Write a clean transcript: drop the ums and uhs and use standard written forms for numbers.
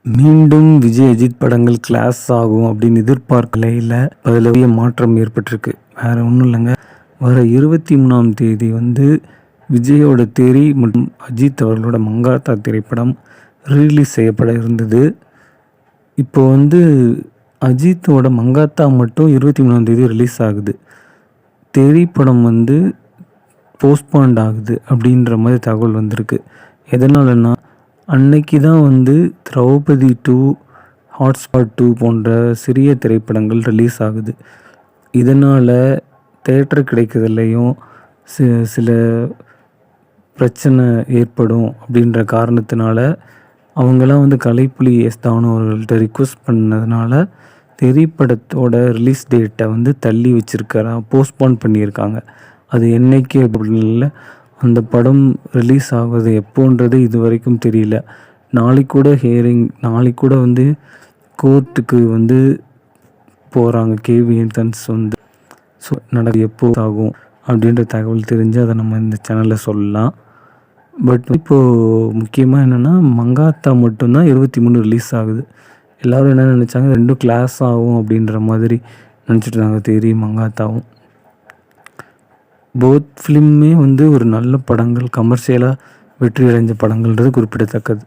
மீண்டும் விஜய் அஜித் படங்கள் கிளாஸ் ஆகும் அப்படின்னு எதிர்பார்க்கலையில் அதில் பெரிய மாற்றம் ஏற்பட்டிருக்கு. வேறு ஒன்றும் இல்லைங்க. வர 23ஆம் தேதி விஜயோட தெறி மற்றும் அஜித் அவர்களோட மங்காத்தா திரைப்படம் ரிலீஸ் செய்யப்பட இருந்தது. இப்போ அஜித்தோட மங்காத்தா மட்டும் 23ஆம் தேதி ரிலீஸ் ஆகுது. தெறி படம் போஸ்ட்பாண்ட் ஆகுது அப்படின்ற மாதிரி தகவல் வந்திருக்கு. எதனாலன்னா அன்னைக்கு தான் திரௌபதி 2, ஹாட்ஸ்பாட் 2 போன்ற சிறிய திரைப்படங்கள் ரிலீஸ் ஆகுது. இதனால் தேட்டர் கிடைக்கிறதுலையும் சில பிரச்சனை ஏற்படும் அப்படின்ற காரணத்தினால அவங்களாம் கலைப்புலி தானு அவர்கள்ட்ட ரிக்வெஸ்ட் பண்ணதுனால திரைப்படத்தோட ரிலீஸ் டேட்டை தள்ளி போஸ்ட்போன் பண்ணியிருக்காங்க. அது என்னைக்கு அப்படின்னு அந்த படம் ரிலீஸ் ஆகுது எப்போன்றது இது வரைக்கும் தெரியல. நாளைக்கு கூட நாளைக்கு கூட கோர்ட்டுக்கு போகிறாங்க கேவிஎன்ஸ் ஸோ எப்போ ஆகும் அப்படின்ற தகவல் தெரிஞ்சு அதை நம்ம இந்த சேனலில் சொல்லலாம். பட் இப்போது முக்கியமாக என்னென்னா மங்காத்தா மட்டும்தான் 23 ரிலீஸ் ஆகுது. எல்லோரும் என்ன நினச்சாங்க, ரெண்டும் கிளாஸ் ஆகும் அப்படின்ற மாதிரி நினச்சிட்டு இருந்தாங்க. தெரி மங்காத்தாவும் போத் ஃபிலிமே ஒரு நல்ல படங்கள், கமர்ஷியலாக வெற்றி அடைஞ்ச படங்கள்ன்றது குறிப்பிடத்தக்கது.